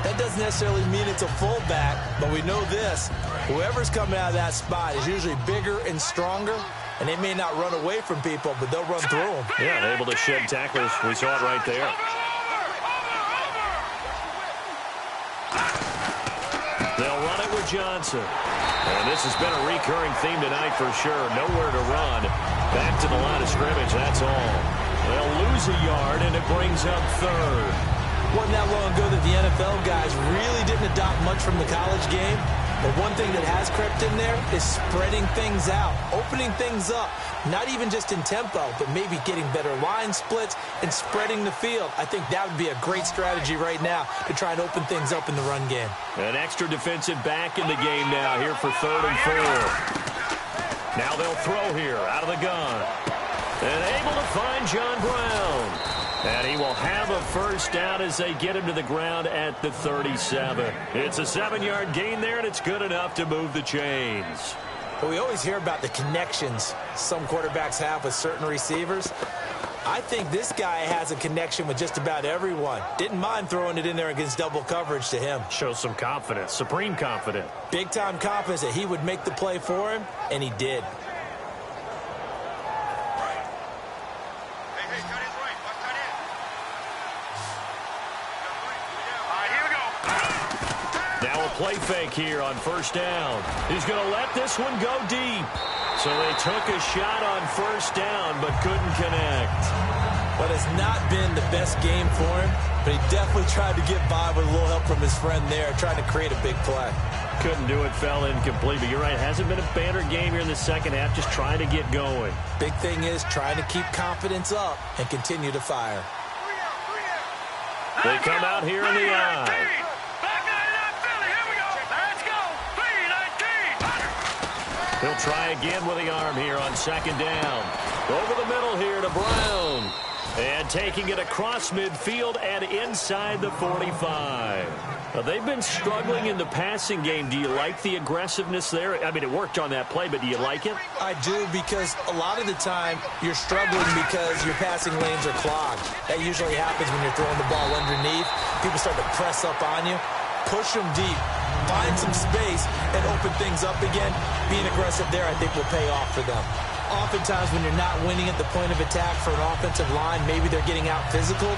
That doesn't necessarily mean it's a fullback, but we know this. Whoever's coming out of that spot is usually bigger and stronger, and they may not run away from people, but they'll run through them. Yeah, they're able to shed tacklers. We saw it right there. They'll run it with Johnson. And this has been a recurring theme tonight for sure. Nowhere to run. Back to the line of scrimmage, that's all. They'll lose a yard, and it brings up third. Wasn't that long ago that the NFL guys really didn't adopt much from the college game. But one thing that has crept in there is spreading things out, opening things up, not even just in tempo, but maybe getting better line splits and spreading the field. I think that would be a great strategy right now to try and open things up in the run game. An extra defensive back in the game now here for 3rd and 4. Now they'll throw here out of the gun. And able to find John Brown. And he will have a first down as they get him to the ground at the 37. It's a 7-yard gain there, and it's good enough to move the chains. But we always hear about the connections some quarterbacks have with certain receivers. I think this guy has a connection with just about everyone. Didn't mind throwing it in there against double coverage to him. Shows some confidence, supreme confidence. Big-time confidence that he would make the play for him, and he did. Play fake here on first down. He's going to let this one go deep. So they took a shot on first down but couldn't connect. But it's not been the best game for him, but he definitely tried to get by with a little help from his friend there, trying to create a big play. Couldn't do it, fell incomplete. But you're right, it hasn't been a banner game here in the second half, just trying to get going. Big thing is trying to keep confidence up and continue to fire. They come out here in the eye. He'll try again with the arm here on second down. Over the middle here to Brown. And taking it across midfield and inside the 45. They've been struggling in the passing game. Do you like the aggressiveness there? I mean, it worked on that play, but do you like it? I do, because a lot of the time you're struggling because your passing lanes are clogged. That usually happens when you're throwing the ball underneath. People start to press up on you. Push them deep. Find some space and open things up again. Being aggressive there, I think, will pay off for them. Oftentimes when you're not winning at the point of attack for an offensive line, maybe they're getting out physical.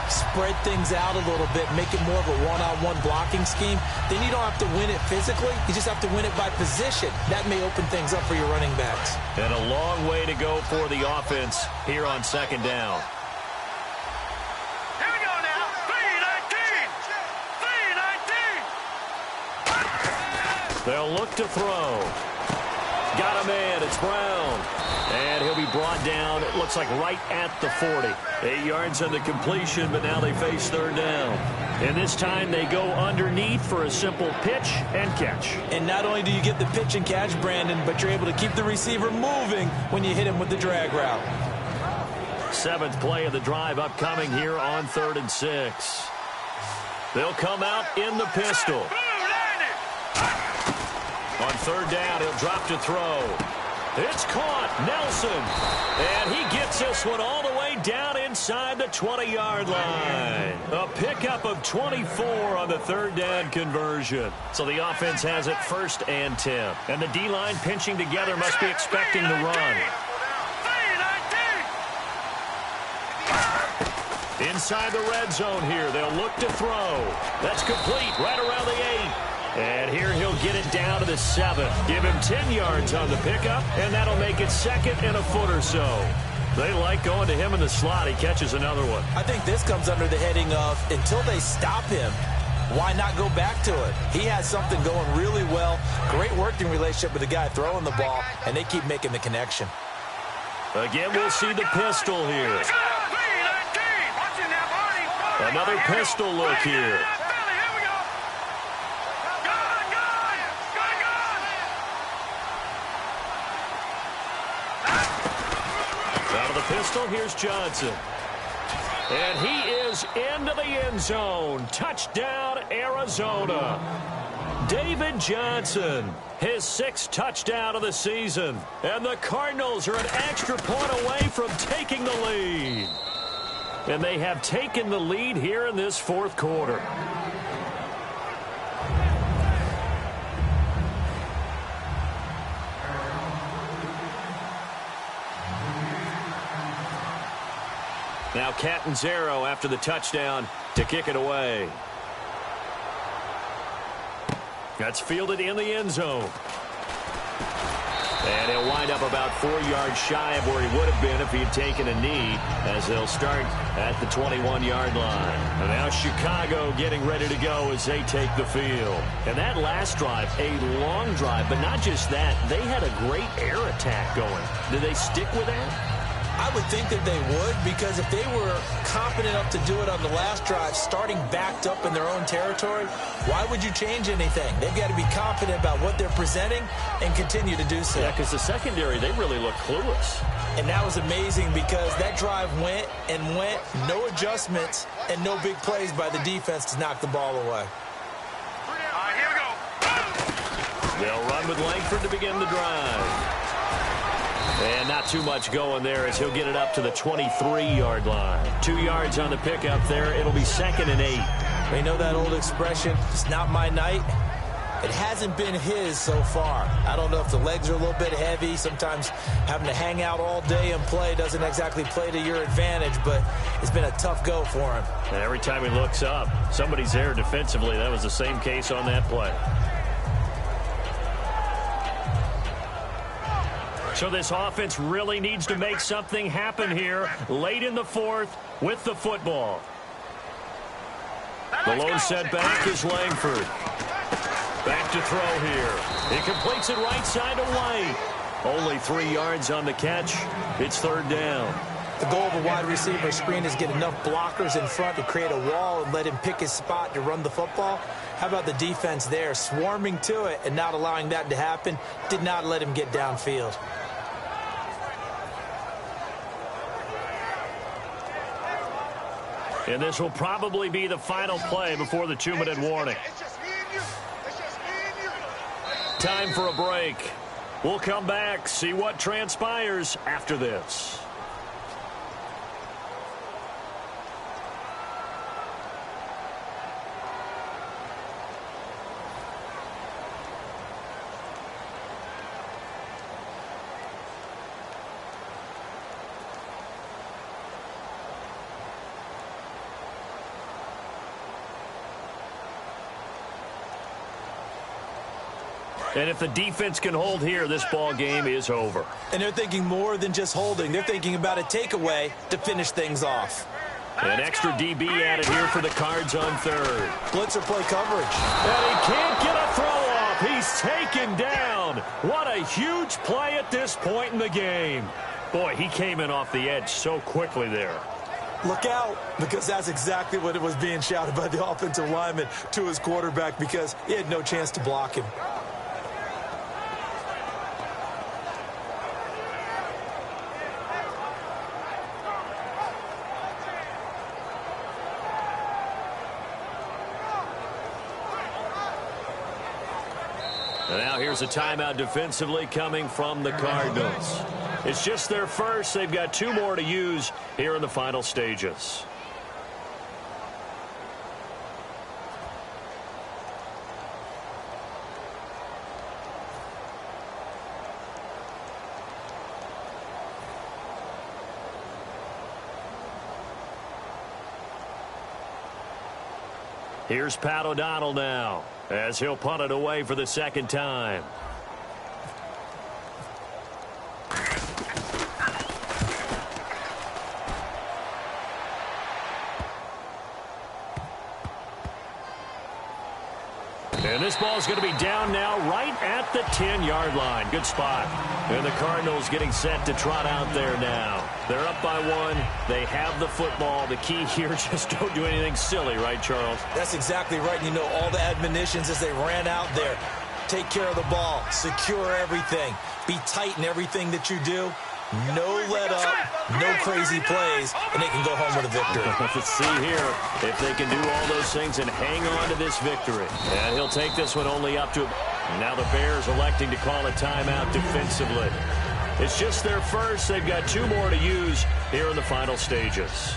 Spread things out a little bit, make it more of a one-on-one blocking scheme. Then you don't have to win it physically. You just have to win it by position. That may open things up for your running backs. And a long way to go for the offense here on second down. Here we go now. 3-19. They'll look to throw. Got a man. It's Brown. And he'll be brought down, it looks like right at the 40. 8 yards on the completion, but now they face third down. And this time they go underneath for a simple pitch and catch. And not only do you get the pitch and catch, Brandon, but you're able to keep the receiver moving when you hit him with the drag route. 7th play of the drive upcoming here on 3rd and 6. They'll come out in the pistol. On third down, he'll drop to throw. It's caught. Nelson. And he gets this one all the way down inside the 20-yard line. A pickup of 24 on the third down conversion. So the offense has it 1st and 10. And the D-line pinching together must be expecting the run. Inside the red zone here. They'll look to throw. That's complete right around the 8. And here he'll get it down to the 7. Give him 10 yards on the pickup, and that'll make it 2nd and a foot or so. They like going to him in the slot. He catches another one. I think this comes under the heading of, until they stop him, why not go back to it? He has something going really well. Great working relationship with the guy throwing the ball, and they keep making the connection. Again, we'll see the pistol here. Another pistol look here. Out of the pistol, here's Johnson. And he is into the end zone. Touchdown, Arizona. David Johnson, his 6th touchdown of the season. And the Cardinals are an extra point away from taking the lead. And they have taken the lead here in this 4th quarter. Now Catanzaro after the touchdown to kick it away. That's fielded in the end zone. And he'll wind up about 4 yards shy of where he would have been if he had taken a knee, as they'll start at the 21-yard line. And now Chicago getting ready to go as they take the field. And that last drive, a long drive, but not just that, they had a great air attack going. Did they stick with that? I would think that they would, because if they were confident enough to do it on the last drive, starting backed up in their own territory, why would you change anything? They've got to be confident about what they're presenting and continue to do so. Yeah, because the secondary, they really look clueless. And that was amazing, because that drive went and went, no adjustments and no big plays by the defense to knock the ball away. Here we go. They'll run with Langford to begin the drive. And not too much going there as he'll get it up to the 23-yard line. 2 yards on the pickup there. It'll be 2nd and 8. You know that old expression, it's not my night? It hasn't been his so far. I don't know if the legs are a little bit heavy. Sometimes having to hang out all day and play doesn't exactly play to your advantage, but it's been a tough go for him. And every time he looks up, somebody's there defensively. That was the same case on that play. So this offense really needs to make something happen here late in the fourth with the football. The lone setback is Langford. Back to throw here. He completes it right side to White. Only 3 yards on the catch. It's third down. The goal of a wide receiver screen is get enough blockers in front to create a wall and let him pick his spot to run the football. How about the defense there, swarming to it and not allowing that to happen? Did not let him get downfield. And this will probably be the final play before the 2-minute warning. Time for a break. We'll come back, see what transpires after this. And if the defense can hold here, this ball game is over. And they're thinking more than just holding. They're thinking about a takeaway to finish things off. An extra DB added here for the Cards on third. Blitzer play coverage. And he can't get a throw off. He's taken down. What a huge play at this point in the game. Boy, he came in off the edge so quickly there. Look out, because that's exactly what it was being shouted by the offensive lineman to his quarterback because he had no chance to block him. And now here's a timeout defensively coming from the Cardinals. It's just their first. They've got 2 more to use here in the final stages. Here's Pat O'Donnell now, as he'll punt it away for the second time. And this ball is going to be down now right at the 10-yard line. Good spot. And the Cardinals getting set to trot out there now. They're up by 1. They have the football. The key here, just don't do anything silly, right, Charles? That's exactly right. You know, all the admonitions as they ran out there. Take care of the ball. Secure everything. Be tight in everything that you do. No let up, no crazy plays, and they can go home with a victory. Let's see here if they can do all those things and hang on to this victory. And he'll take this one only up to... Now the Bears electing to call a timeout defensively. It's just their first. They've got 2 more to use here in the final stages.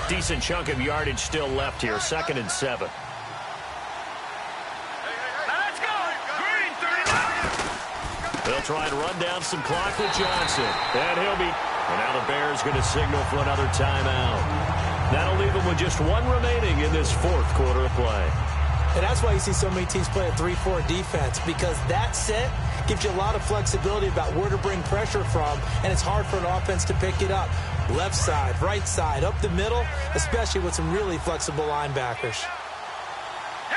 Decent chunk of yardage still left here. 2nd and 7. Let's go! Green, 39! They'll try and run down some clock with Johnson. And he'll be... And now the Bears going to signal for another timeout. That'll leave them with just 1 remaining in this 4th quarter of play. And that's why you see so many teams play a 3-4 defense, because that set gives you a lot of flexibility about where to bring pressure from, and it's hard for an offense to pick it up. Left side, right side, up the middle, especially with some really flexible linebackers.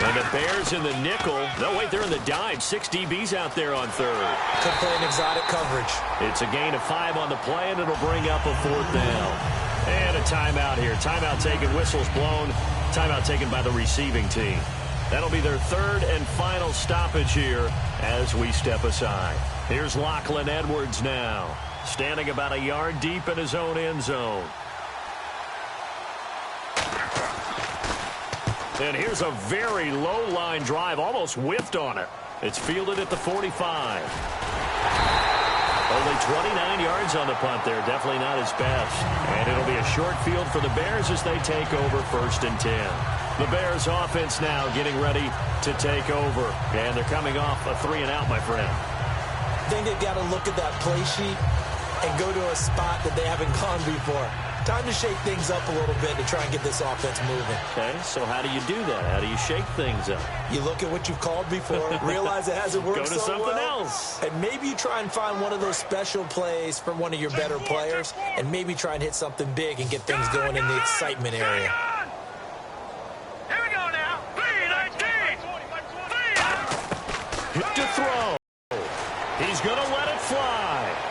And the Bears in the nickel. No, wait, they're in the dime. 6 DBs out there on third. Could play an exotic coverage. It's a gain of 5 on the play, and it'll bring up a 4th down. And a timeout here. Timeout taken, whistles blown. Timeout taken by the receiving team. That'll be their 3rd and final stoppage here as we step aside. Here's Lachlan Edwards now, standing about a yard deep in his own end zone. And here's a very low line drive, almost whiffed on it. It's fielded at the 45. Only 29 yards on the punt there. Definitely not his best. And it'll be a short field for the Bears as they take over 1st and 10. The Bears offense now getting ready to take over. And they're coming off a 3-and-out, my friend. I think they've got to look at that play sheet and go to a spot that they haven't gone before. Time to shake things up a little bit to try and get this offense moving. Okay, so how do you do that? How do you shake things up? You look at what you've called before, realize it hasn't worked so well. Go to something else. And maybe you try and find one of those special plays from one of your better players, and maybe try and hit something big and get things going in the excitement area. Here we go now. Hit to throw. He's going to let it fly.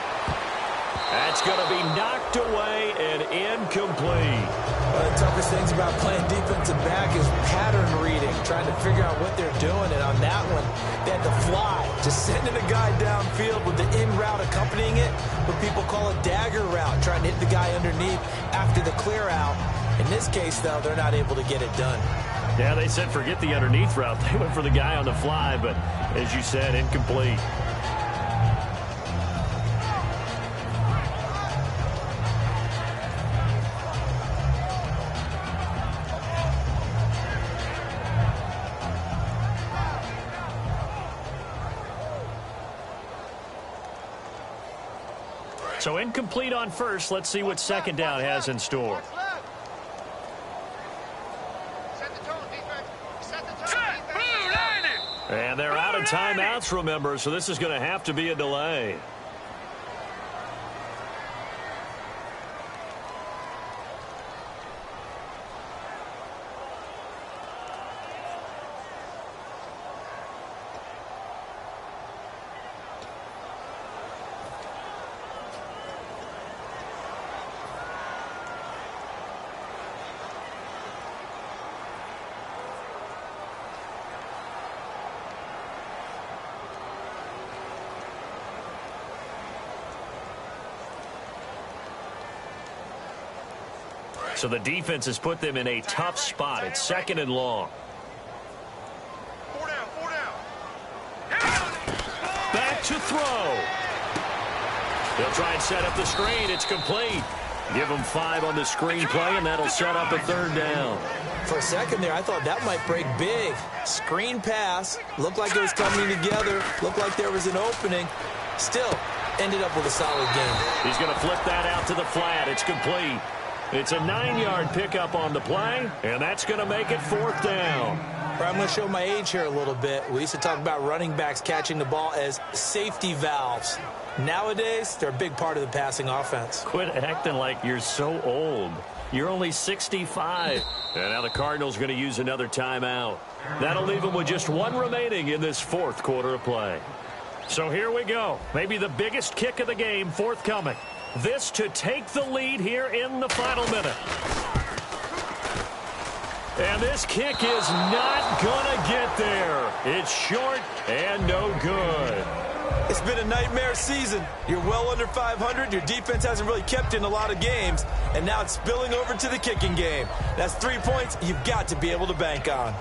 That's going to be knocked away and incomplete. One of the toughest things about playing defensive back is pattern reading, trying to figure out what they're doing. And on that one, they had to fly, just sending a guy downfield with the in route accompanying it, what people call a dagger route, trying to hit the guy underneath after the clear out. In this case, though, they're not able to get it done. Yeah, they said forget the underneath route. They went for the guy on the fly, but as you said, incomplete. So incomplete on first. Let's see what second down has in store. And they're out of timeouts, remember, so this is going to have to be a delay. So the defense has put them in a tough spot. It's second and long. Four down. Back to throw. They'll try and set up the screen. It's complete. Give them 5 on the screen play, and that'll set up a third down. For a second there, I thought that might break big. Screen pass. Looked like it was coming together. Looked like there was an opening. Still, ended up with a solid game. He's going to flip that out to the flat. It's complete. It's a 9-yard pickup on the play, and that's going to make it fourth down. I'm going to show my age here a little bit. We used to talk about running backs catching the ball as safety valves. Nowadays, they're a big part of the passing offense. Quit acting like you're so old. You're only 65. And now the Cardinals are going to use another timeout. That'll leave them with just 1 remaining in this fourth quarter of play. So here we go. Maybe the biggest kick of the game forthcoming. This to take the lead here in the final minute. And this kick is not going to get there. It's short and no good. It's been a nightmare season. You're well under 500. Your defense hasn't really kept in a lot of games. And now it's spilling over to the kicking game. That's 3 points you've got to be able to bank on.